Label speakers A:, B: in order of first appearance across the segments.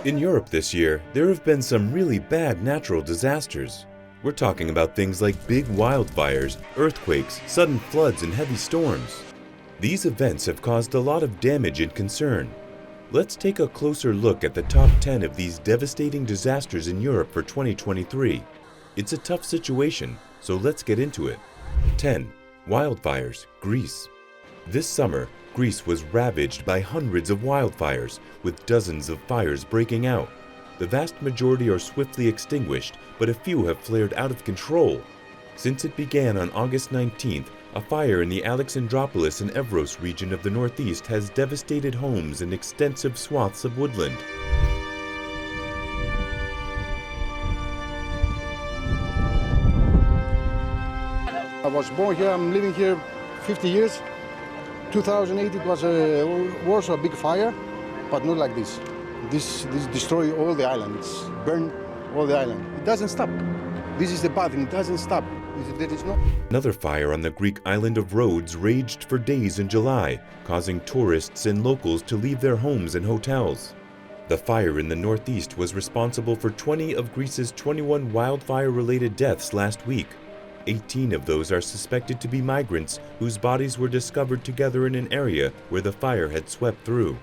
A: In Europe this year, there have been some really bad natural disasters. We're talking about things like big wildfires, earthquakes, sudden floods, and heavy storms. These events have caused a lot of damage and concern. Let's take a closer look at the top 10 of these devastating disasters in Europe for 2023. It's a tough situation, so let's get into it. 10. Wildfires, Greece. This summer, Greece was ravaged by hundreds of wildfires, with dozens of fires breaking out. The vast majority are swiftly extinguished, but a few have flared out of control. Since it began on August 19th, a fire in the Alexandroupolis and Evros region of the northeast has devastated homes and extensive swaths of woodland.
B: I was born here, I'm living here 50 years. 2008 it was also a big fire, but not like this. This destroyed all the island, it's burned all the island. It doesn't stop. This is the bad thing, it doesn't stop. There is no...
A: Another fire on the Greek island of Rhodes raged for days in July, causing tourists and locals to leave their homes and hotels. The fire in the northeast was responsible for 20 of Greece's 21 wildfire-related deaths last week. 18 of those are suspected to be migrants whose bodies were discovered together in an area where the fire had swept through.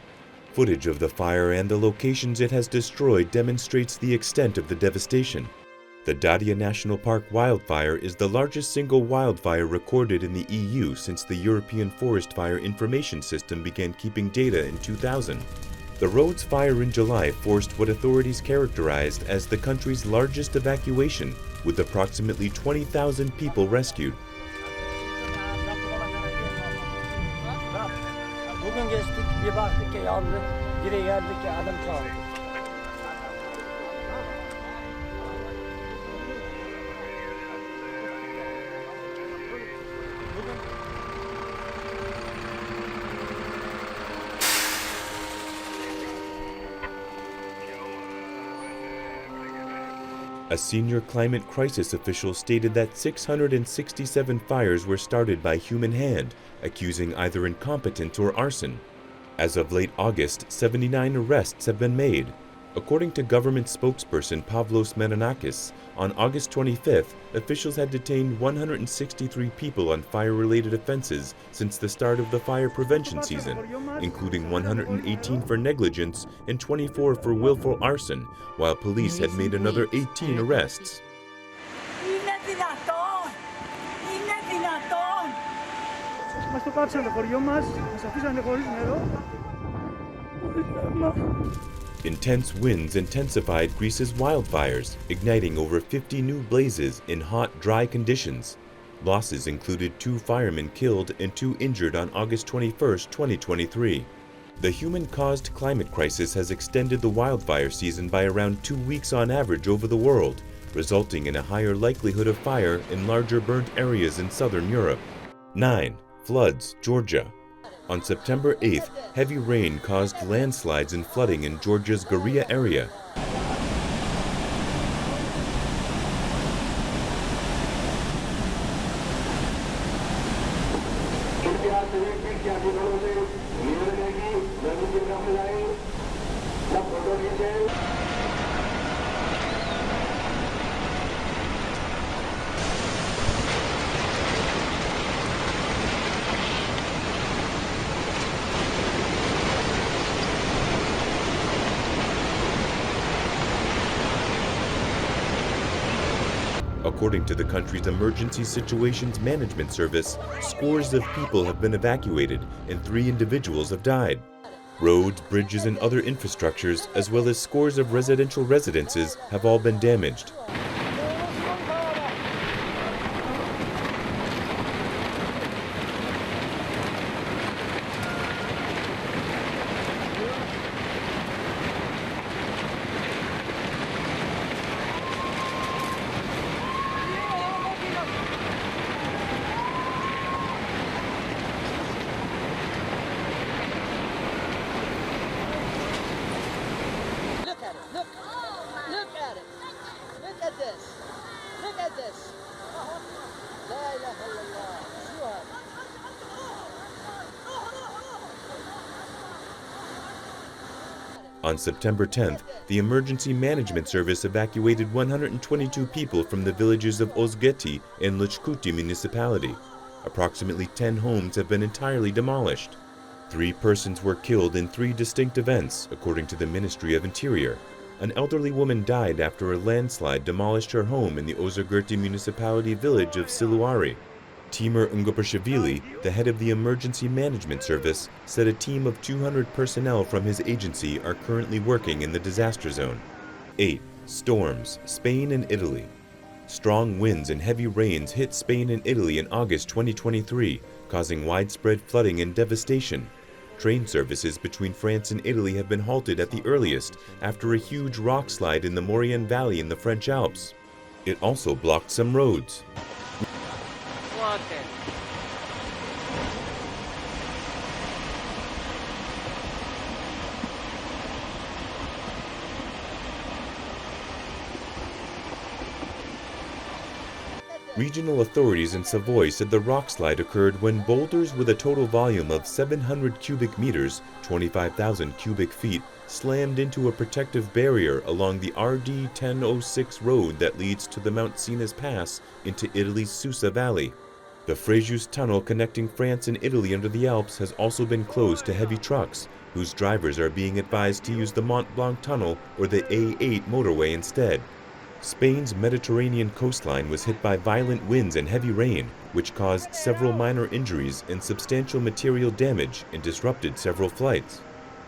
A: Footage of the fire and the locations it has destroyed demonstrates the extent of the devastation. The Dadia National Park wildfire is the largest single wildfire recorded in the EU since the European Forest Fire Information System began keeping data in 2000. The Rhodes fire in July forced what authorities characterized as the country's largest evacuation, with approximately 20,000 people rescued. A senior climate crisis official stated that 667 fires were started by human hand, accusing either incompetence or arson. As of late August, 79 arrests have been made. According to government spokesperson Pavlos Menonakis, on August 25th, officials had detained 163 people on fire-related offenses since the start of the fire prevention season, including 118 for negligence and 24 for willful arson, while police had made another 18 arrests. Intense winds intensified Greece's wildfires, igniting over 50 new blazes in hot, dry conditions. Losses included 2 firemen killed and 2 injured on August 21, 2023. The human-caused climate crisis has extended the wildfire season by around 2 weeks on average over the world, resulting in a higher likelihood of fire in larger burnt areas in southern Europe. 9. Floods, Georgia. On September 8th, heavy rain caused landslides and flooding in Georgia's Goria area. According to the country's Emergency Situations Management Service, scores of people have been evacuated and 3 individuals have died. Roads, bridges, and other infrastructures, as well as scores of residential residences, have all been damaged. On September 10th, the Emergency Management Service evacuated 122 people from the villages of Ozgeti and Luchkuti municipality. Approximately 10 homes have been entirely demolished. 3 persons were killed in 3 distinct events, according to the Ministry of Interior. An elderly woman died after a landslide demolished her home in the Ozgeti municipality village of Siluari. Timur Ngopashvili, the head of the Emergency Management Service, said a team of 200 personnel from his agency are currently working in the disaster zone. 8. Storms, Spain and Italy. Strong winds and heavy rains hit Spain and Italy in August 2023, causing widespread flooding and devastation. Train services between France and Italy have been halted at the earliest after a huge rock slide in the Maurienne Valley in the French Alps. It also blocked some roads. Regional authorities in Savoy said the rockslide occurred when boulders with a total volume of 700 cubic meters, 25,000 cubic feet, slammed into a protective barrier along the RD 1006 road that leads to the Mount Cenis Pass into Italy's Susa Valley. The Frejus tunnel connecting France and Italy under the Alps has also been closed to heavy trucks, whose drivers are being advised to use the Mont Blanc tunnel or the A8 motorway instead. Spain's Mediterranean coastline was hit by violent winds and heavy rain, which caused several minor injuries and substantial material damage and disrupted several flights.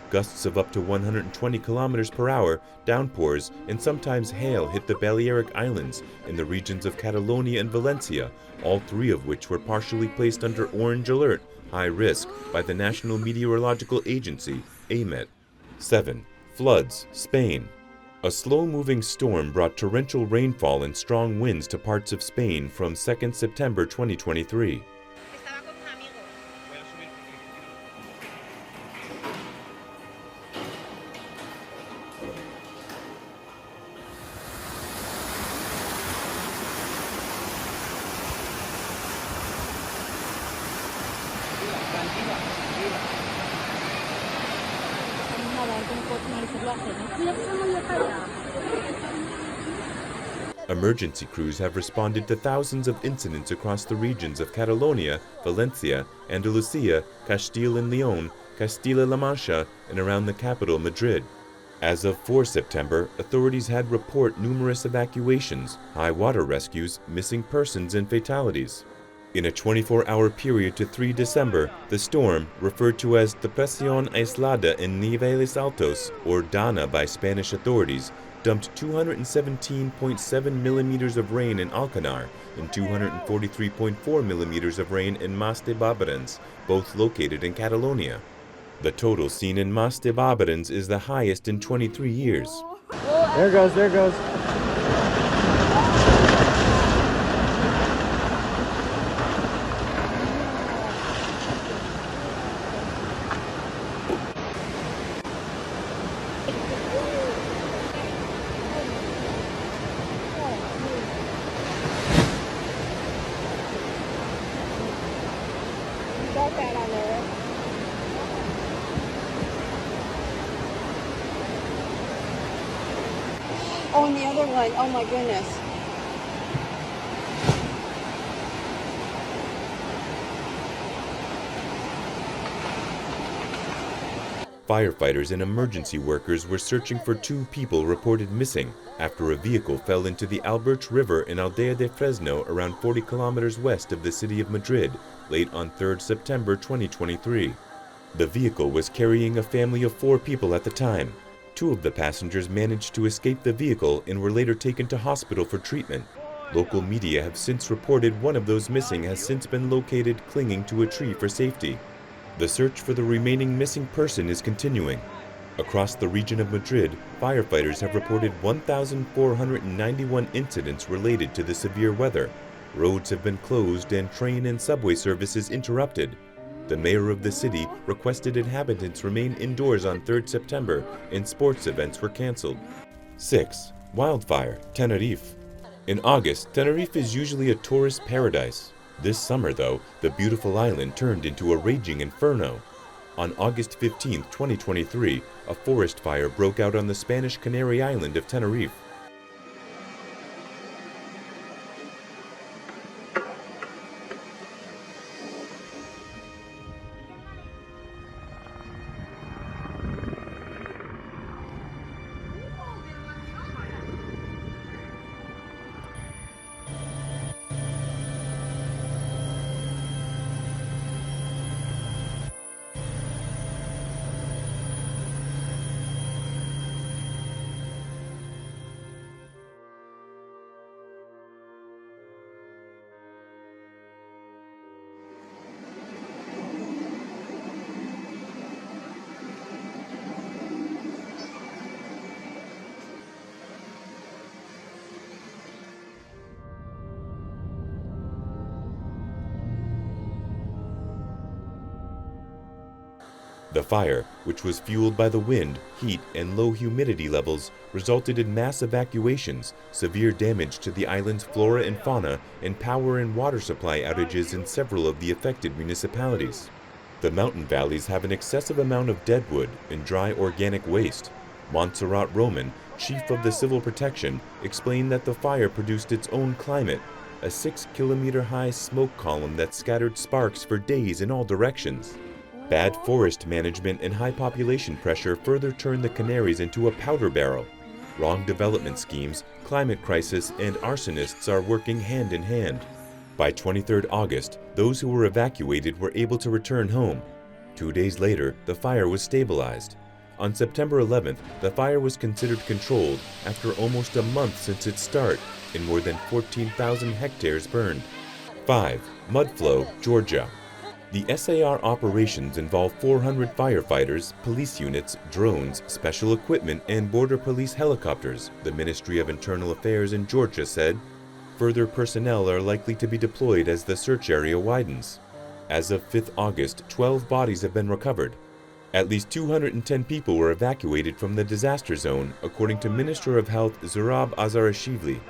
A: Gusts of up to 120 kilometers per hour, downpours, and sometimes hail hit the Balearic Islands in the regions of Catalonia and Valencia, all 3 of which were partially placed under orange alert, high risk, by the National Meteorological Agency, AMET. 7. Floods, Spain. A slow-moving storm brought torrential rainfall and strong winds to parts of Spain from 2 September 2023. Emergency crews have responded to thousands of incidents across the regions of Catalonia, Valencia, Andalusia, Castile and Leon, Castilla-La Mancha, and around the capital, Madrid. As of 4 September, authorities had report numerous evacuations, high water rescues, missing persons, and fatalities. In a 24-hour period to 3 December, the storm, referred to as Depresión Aislada en Niveles Altos, or DANA by Spanish authorities, dumped 217.7 millimeters of rain in Alcanar and 243.4 millimeters of rain in Mas de Barberans, both located in Catalonia. The total seen in Mas de Barberans is the highest in 23 years.
C: There goes, there goes.
D: Oh, and the other one, oh my goodness.
A: Firefighters and emergency workers were searching for 2 people reported missing after a vehicle fell into the Alberche River in Aldea de Fresno, around 40 kilometers west of the city of Madrid, late on 3 September 2023. The vehicle was carrying a family of 4 people at the time. 2 of the passengers managed to escape the vehicle and were later taken to hospital for treatment. Local media have since reported one of those missing has since been located clinging to a tree for safety. The search for the remaining missing person is continuing. Across the region of Madrid, firefighters have reported 1,491 incidents related to the severe weather. Roads have been closed and train and subway services interrupted. The mayor of the city requested inhabitants remain indoors on 3 September and sports events were canceled. 6. Wildfire, Tenerife. In August, Tenerife is usually a tourist paradise. This summer, though, the beautiful island turned into a raging inferno. On August 15, 2023, a forest fire broke out on the Spanish Canary island of Tenerife. The fire, which was fueled by the wind, heat, and low humidity levels, resulted in mass evacuations, severe damage to the island's flora and fauna, and power and water supply outages in several of the affected municipalities. The mountain valleys have an excessive amount of deadwood and dry organic waste. Montserrat Roman, chief of the Civil Protection, explained that the fire produced its own climate, a 6-kilometer-high smoke column that scattered sparks for days in all directions. Bad forest management and high population pressure further turned the Canaries into a powder barrel. Wrong development schemes, climate crisis, and arsonists are working hand in hand. By 23 August, those who were evacuated were able to return home. 2 days later, the fire was stabilized. On September 11th, the fire was considered controlled after almost a month since its start, and more than 14,000 hectares burned. 5. Mudflow, Georgia. The SAR operations involve 400 firefighters, police units, drones, special equipment, and border police helicopters, the Ministry of Internal Affairs in Georgia said. Further personnel are likely to be deployed as the search area widens. As of 5 August, 12 bodies have been recovered. At least 210 people were evacuated from the disaster zone, according to Minister of Health Zurab Azarashvili.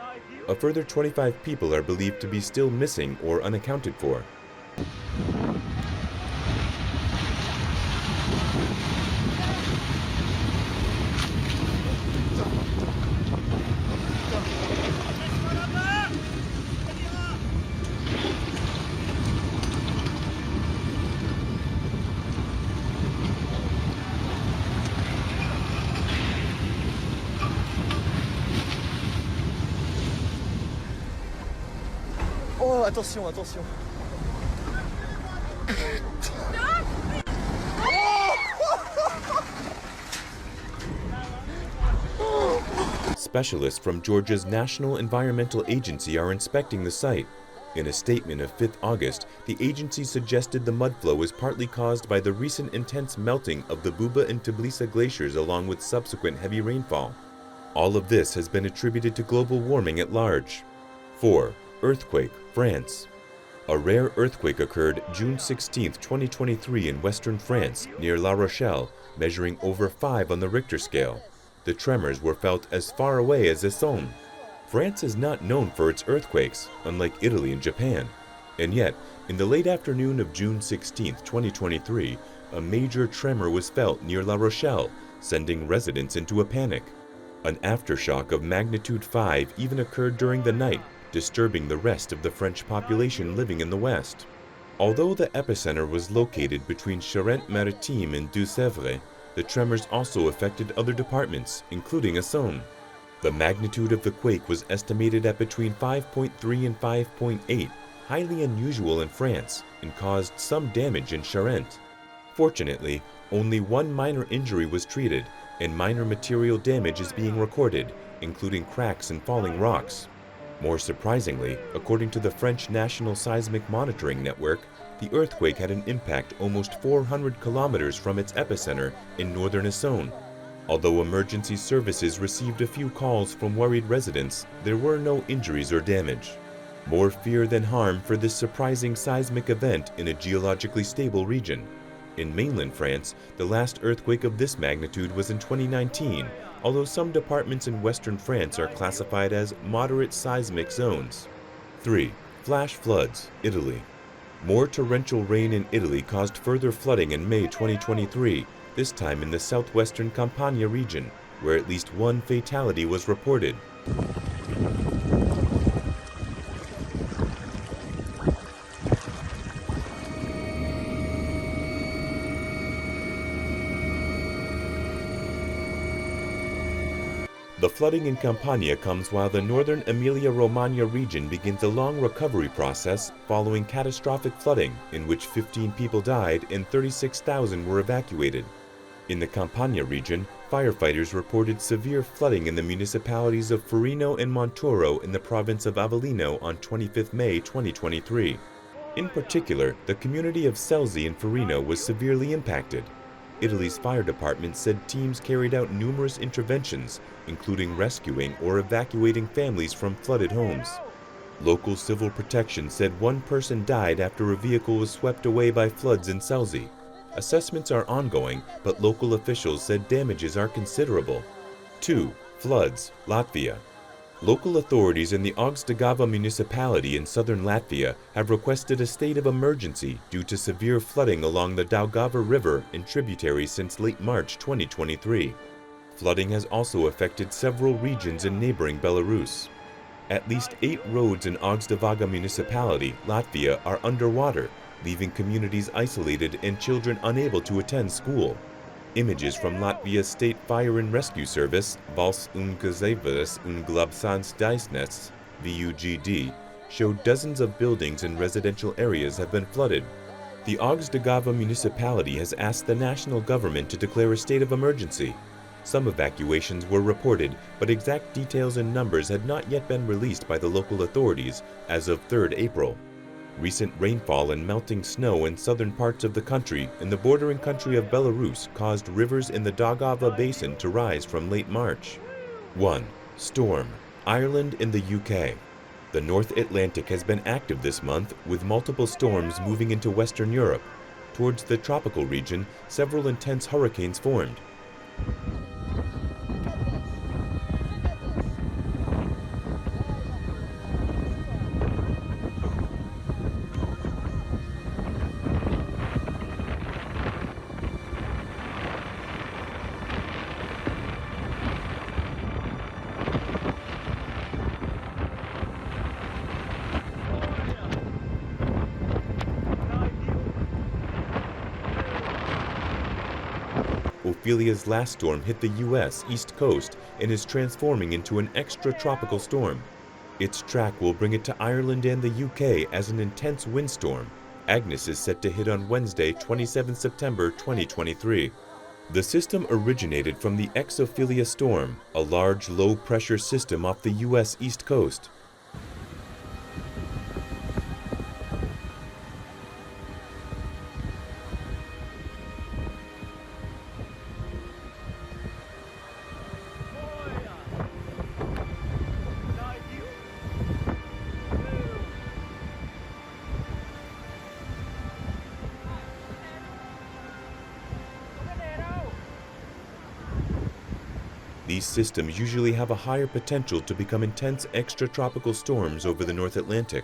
A: A further 25 people are believed to be still missing or unaccounted for.
C: Oh, attention, attention.
A: Specialists from Georgia's National Environmental Agency are inspecting the site. In a statement of 5 August, the agency suggested the mudflow was partly caused by the recent intense melting of the Buba and Tbilisi glaciers along with subsequent heavy rainfall. All of this has been attributed to global warming at large. 4. Earthquake, France. A rare earthquake occurred June 16, 2023 in western France near La Rochelle, measuring over 5 on the Richter scale. The tremors were felt as far away as the Somme. France is not known for its earthquakes, unlike Italy and Japan. And yet, in the late afternoon of June 16, 2023, a major tremor was felt near La Rochelle, sending residents into a panic. An aftershock of magnitude 5 even occurred during the night, disturbing the rest of the French population living in the west. Although the epicenter was located between Charente-Maritime and Deux-Sèvres, the tremors also affected other departments, including Essonne. The magnitude of the quake was estimated at between 5.3 and 5.8, highly unusual in France, and caused some damage in Charente. Fortunately, only one minor injury was treated, and minor material damage is being recorded, including cracks and falling rocks. More surprisingly, according to the French National Seismic Monitoring Network, the earthquake had an impact almost 400 kilometers from its epicenter in northern Essonne. Although emergency services received a few calls from worried residents, there were no injuries or damage. More fear than harm for this surprising seismic event in a geologically stable region. In mainland France, the last earthquake of this magnitude was in 2019, although some departments in western France are classified as moderate seismic zones. 3. Flash floods, Italy. More torrential rain in Italy caused further flooding in May 2023, this time in the southwestern Campania region, where at least one fatality was reported. The flooding in Campania comes while the northern Emilia-Romagna region begins a long recovery process following catastrophic flooding in which 15 people died and 36,000 were evacuated. In the Campania region, firefighters reported severe flooding in the municipalities of Farino and Montoro in the province of Avellino on 25 May 2023. In particular, the community of Celsi in Farino was severely impacted. Italy's fire department said teams carried out numerous interventions, including rescuing or evacuating families from flooded homes. Local civil protection said one person died after a vehicle was swept away by floods in Celsi. Assessments are ongoing, but local officials said damages are considerable. 2. Floods, Latvia. Local authorities in the Augstdagava municipality in southern Latvia have requested a state of emergency due to severe flooding along the Daugava River and tributaries since late March 2023. Flooding has also affected several regions in neighboring Belarus. At least 8 roads in Augstdagava municipality, Latvia, are underwater, leaving communities isolated and children unable to attend school. Images from Latvia's State Fire and Rescue Service, Valsts Ugunsdzēsības un Glābšanas dienests (VUGD), show dozens of buildings and residential areas have been flooded. The Augstdagava municipality has asked the national government to declare a state of emergency. Some evacuations were reported, but exact details and numbers had not yet been released by the local authorities as of 3rd April. Recent rainfall and melting snow in southern parts of the country and the bordering country of Belarus caused rivers in the Daugava basin to rise from late March. 1. Storm, Ireland and the UK. The North Atlantic has been active this month, with multiple storms moving into Western Europe. Towards the tropical region, several intense hurricanes formed. Ophelia's last storm hit the U.S. East Coast and is transforming into an extratropical storm. Its track will bring it to Ireland and the UK as an intense windstorm. Agnes is set to hit on Wednesday, 27 September 2023. The system originated from the ex-Ophelia storm, a large low-pressure system off the U.S. East Coast. These systems usually have a higher potential to become intense extratropical storms over the North Atlantic.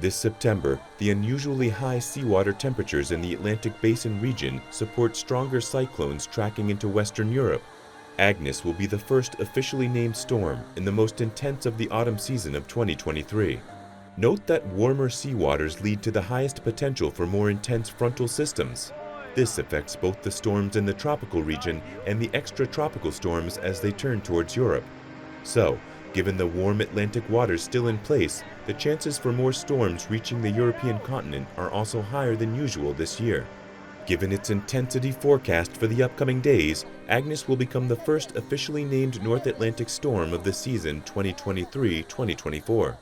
A: This September, the unusually high seawater temperatures in the Atlantic Basin region support stronger cyclones tracking into Western Europe. Agnes will be the first officially named storm and the most intense of the autumn season of 2023. Note that warmer seawaters lead to the highest potential for more intense frontal systems. This affects both the storms in the tropical region and the extratropical storms as they turn towards Europe. So, given the warm Atlantic waters still in place, the chances for more storms reaching the European continent are also higher than usual this year. Given its intensity forecast for the upcoming days, Agnes will become the first officially named North Atlantic storm of the season 2023-2024.